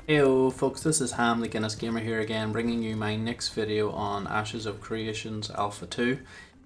Heyo folks, this is Ham the Guinness Gamer here again, bringing you my next video on Ashes of Creations Alpha 2.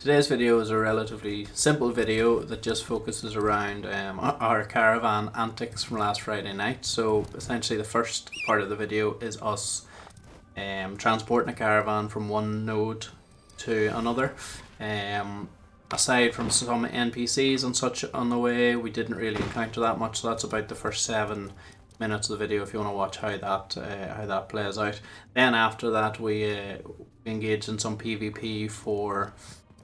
Today's video is a relatively simple video that just focuses around our caravan antics from last Friday night. So essentially the first part of the video is us transporting a caravan from one node to another. Aside from some NPCs and such on the way, we didn't really encounter that much, so that's about the first 7 minutes of the video if you want to watch how that plays out. Then after that we engaged in some PvP for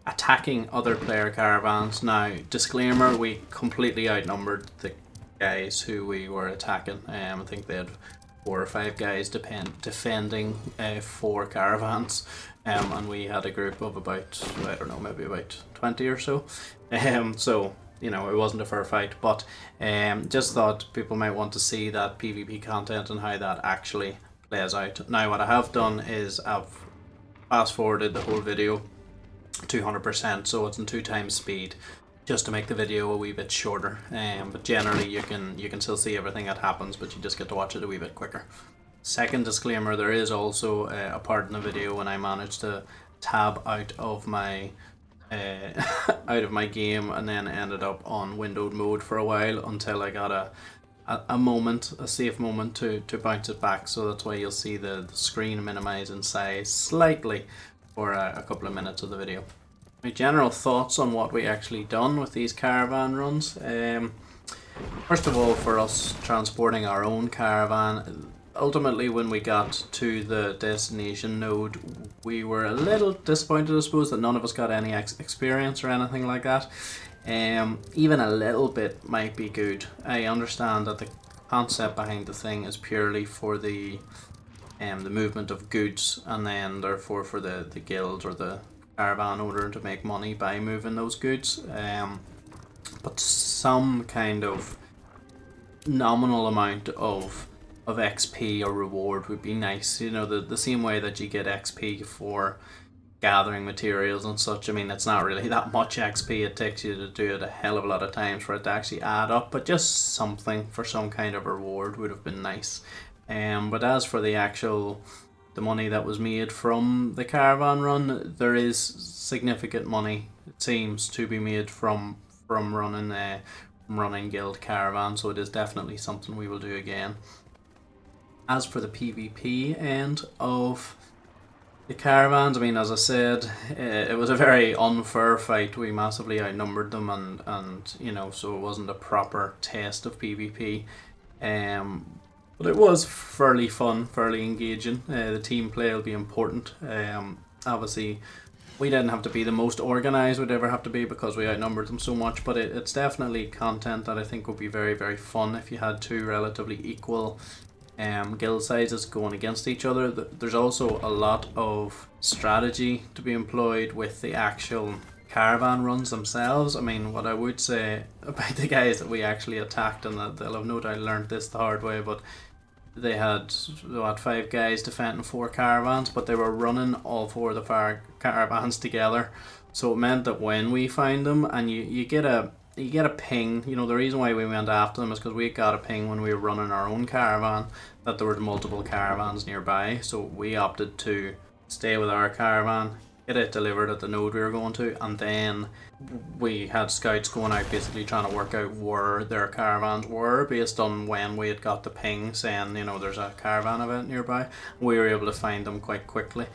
attacking other player caravans. Now disclaimer, we completely outnumbered the guys who we were attacking. I think they had 4 or 5 guys defending 4 caravans, and we had a group of about, I don't know, maybe about 20 or so. So you know, it wasn't a fair fight, but just thought people might want to see that PvP content and how that actually plays out. Now what I have done is I've fast forwarded the whole video 200%, so it's in 2 times speed, just to make the video a wee bit shorter. But generally you can still see everything that happens, but you just get to watch it a wee bit quicker. Second disclaimer, there is also a part in the video when I managed to tab out of my game and then ended up on windowed mode for a while until I got a safe moment to bounce it back. So that's why you'll see the screen minimize in size slightly for a couple of minutes of the video. My general thoughts on what we actually done with these caravan runs. First of all, for us transporting our own caravan, ultimately when we got to the destination node we were a little disappointed, I suppose, that none of us got any experience or anything like that. Even a little bit might be good. I understand that the concept behind the thing is purely for the movement of goods, and then therefore for the guild or the caravan owner to make money by moving those goods. But some kind of nominal amount of XP or reward would be nice. You know, the same way that you get XP for gathering materials and such. I mean, it's not really that much XP, it takes you to do it a hell of a lot of times for it to actually add up, but just something for some kind of reward would have been nice. But as for the money that was made from the caravan run, there is significant money, it seems, to be made from running guild caravan, so it is definitely something we will do again. As for the PvP end of the caravans, I mean, as I said, it was a very unfair fight. We massively outnumbered them, and you know, so it wasn't a proper test of PvP. But it was fairly fun, fairly engaging. The team play will be important. Obviously, we didn't have to be the most organised we'd ever have to be because we outnumbered them so much, but it's definitely content that I think would be very, very fun if you had 2 relatively equal guild sizes going against each other. There's also a lot of strategy to be employed with the actual caravan runs themselves. I mean, what I would say about the guys that we actually attacked, and that they'll have no doubt learned this the hard way, but they had 5 guys defending 4 caravans, but they were running all 4 of the caravans together. So it meant that when we find them, and you get a ping, you know, the reason why we went after them is because we got a ping when we were running our own caravan that there were multiple caravans nearby. So we opted to stay with our caravan, get it delivered at the node we were going to, and then we had scouts going out basically trying to work out where their caravans were based on when we had got the ping saying, you know, there's a caravan event nearby. We were able to find them quite quickly.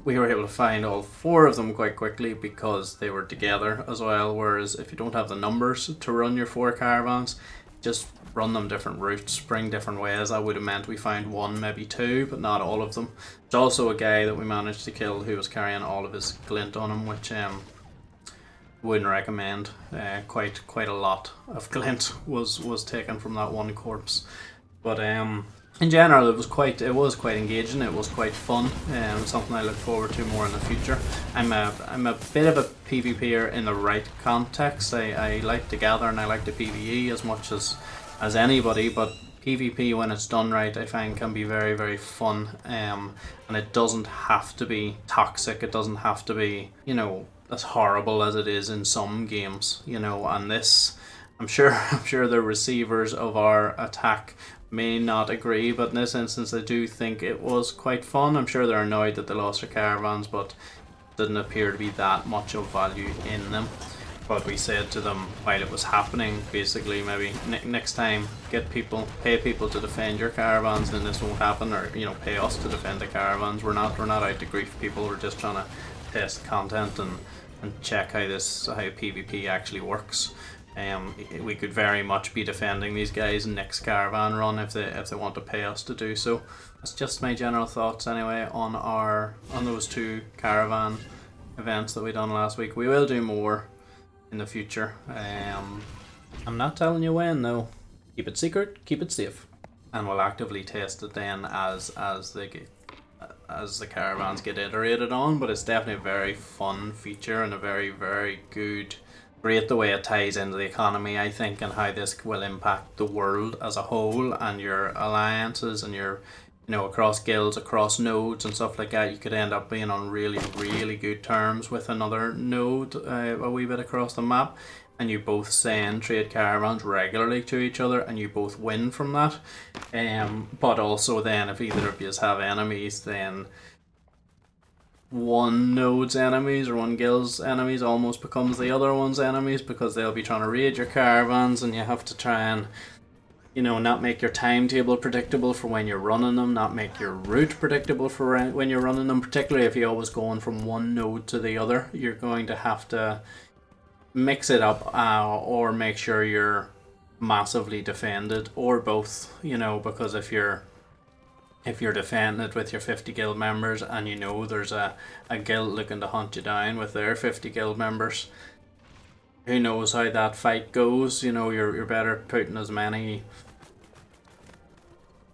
We were able to find all 4 of them quite quickly because they were together as well, whereas if you don't have the numbers to run your 4 caravans, just run them different routes, bring different ways. That would have meant we found 1, maybe 2, but not all of them. There's also a guy that we managed to kill who was carrying all of his glint on him, which wouldn't recommend. Quite a lot of glint was taken from that one corpse. But in general, it was quite engaging. It was quite fun, something I look forward to more in the future. I'm a bit of a PvPer in the right context. I like to gather and I like to PvE as much as anybody, but PvP when it's done right, I find, can be very, very fun. And it doesn't have to be toxic. It doesn't have to be, you know, as horrible as it is in some games, you know. And this I'm sure the receivers of our attack may not agree, but in this instance I do think it was quite fun. I'm sure they're annoyed that they lost their caravans, but didn't appear to be that much of value in them. But we said to them while it was happening, basically, maybe next time pay people to defend your caravans, then this won't happen, or pay us to defend the caravans. We're not out to grief people. We're just trying to test content and check how PvP actually works. We could very much be defending these guys next caravan run if they want to pay us to do so. That's just my general thoughts anyway on those 2 caravan events that we done last week. We will do more in the future. I'm not telling you when though. Keep it secret, keep it safe, and we'll actively test it then as the caravans get iterated on. But it's definitely a very fun feature and a very, very great the way it ties into the economy, I think, and how this will impact the world as a whole and your alliances and your across guilds, across nodes and stuff like that. You could end up being on really, really good terms with another node a wee bit across the map, and you both send trade caravans regularly to each other and you both win from that. But also then if either of you have enemies, then one node's enemies or one guild's enemies almost becomes the other one's enemies, because they'll be trying to raid your caravans, and you have to try and not make your timetable predictable for when you're running them, not make your route predictable for when you're running them, particularly if you're always going from one node to the other. You're going to have to mix it up, or make sure you're massively defended, or both, because if you're defending it with your 50 guild members and there's a guild looking to hunt you down with their 50 guild members, who knows how that fight goes. You're better putting as many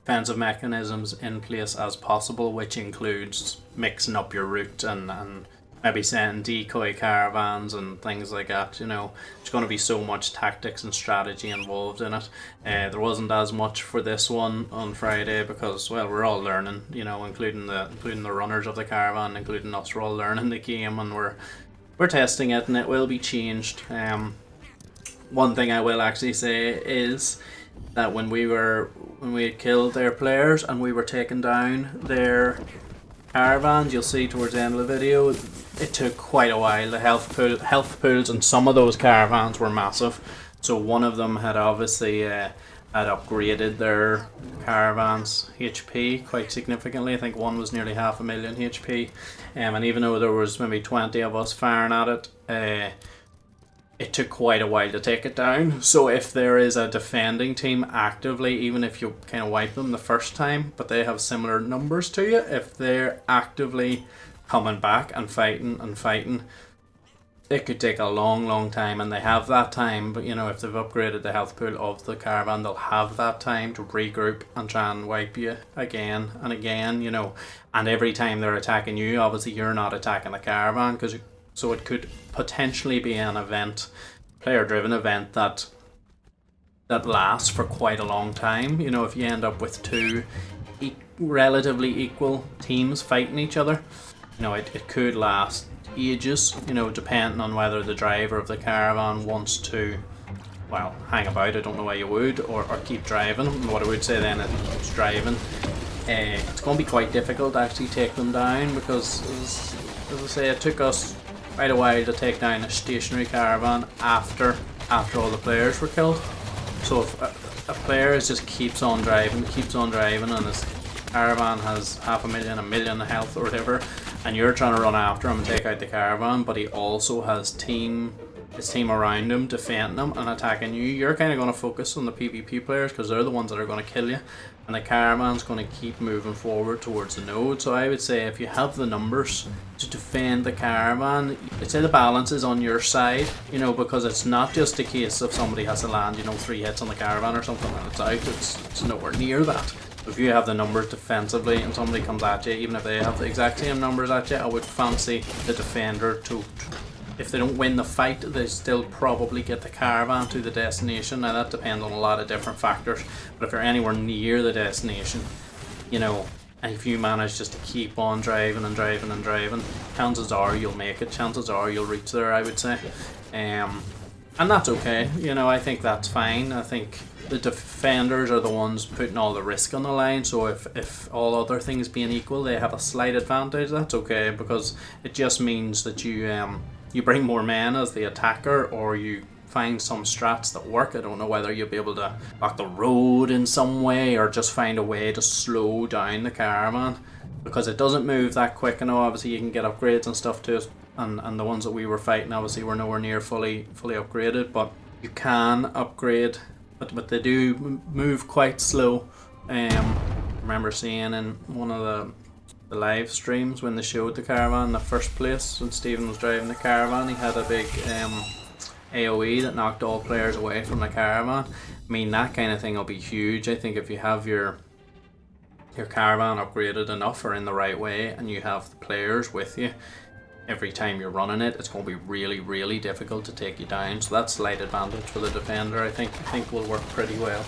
defensive mechanisms in place as possible, which includes mixing up your route and maybe sending decoy caravans and things like that. There's going to be so much tactics and strategy involved in it. There wasn't as much for this one on Friday because, well, we're all learning, including the runners of the caravan, including us. We're all learning the game, and we're testing it, and it will be changed. One thing I will actually say is that when we had killed their players and we were taking down their caravans, you'll see towards the end of the video, it took quite a while. The health pools and some of those caravans were massive. So one of them had obviously had upgraded their caravans HP quite significantly. I think one was nearly 500,000 HP, and even though there was maybe 20 of us firing at it, it took quite a while to take it down. So if there is a defending team actively, even if you kind of wipe them the first time, but they have similar numbers to you, if they're actively coming back and fighting, it could take a long time, and they have that time. But if they've upgraded the health pool of the caravan, they'll have that time to regroup and try and wipe you again and again. And every time they're attacking you, obviously you're not attacking the caravan, so it could potentially be an event, player-driven event that lasts for quite a long time. If you end up with 2 relatively equal teams fighting each other, it could last ages, depending on whether the driver of the caravan wants to, well, hang about. I don't know why you would, or keep driving. And what I would say then is driving. It's going to be quite difficult to actually take them down, because as I say, it took us quite a while to take down a stationary caravan after all the players were killed. So if a player just keeps on driving, and his caravan has 500,000, 1 million health or whatever, and you're trying to run after him and take out the caravan, but he also has his team around him defending him and attacking you, you're kind of going to focus on the PvP players, because they're the ones that are going to kill you, and the caravan's going to keep moving forward towards the node. So I would say if you have the numbers to defend the caravan, I'd say the balance is on your side, because it's not just a case of somebody has to land 3 hits on the caravan or something and it's out. It's nowhere near that. If you have the numbers defensively and somebody comes at you, even if they have the exact same numbers at you, I would fancy the defender to, if they don't win the fight, they still probably get the caravan to the destination. Now that depends on a lot of different factors, but if you're anywhere near the destination, and if you manage just to keep on driving, chances are you'll make it, chances are you'll reach there, I would say. And that's okay. You know, I think that's fine. I think the defenders are the ones putting all the risk on the line. So if all other things being equal, they have a slight advantage. That's okay, because it just means that you bring more men as the attacker, or you find some strats that work. I don't know whether you'll be able to block the road in some way, or just find a way to slow down the caravan, because it doesn't move that quick. I know obviously you can get upgrades and stuff to it, and the ones that we were fighting obviously were nowhere near fully upgraded, but you can upgrade, but they do move quite slow. I remember seeing in one of the live streams when they showed the caravan in the first place, when Stephen was driving the caravan, he had a big AoE that knocked all players away from the caravan. I mean, that kind of thing will be huge. I think if you have your caravan upgraded enough or in the right way, and you have the players with you every time you're running it, it's going to be really, really difficult to take you down. So that's slight advantage for the defender. I think will work pretty well.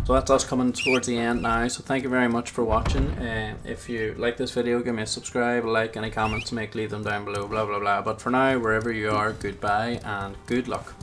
So that's us coming towards the end now. So thank you very much for watching. If you like this video, give me a subscribe, a like, any comments to make, leave them down below, blah blah blah. But for now, wherever you are, goodbye and good luck.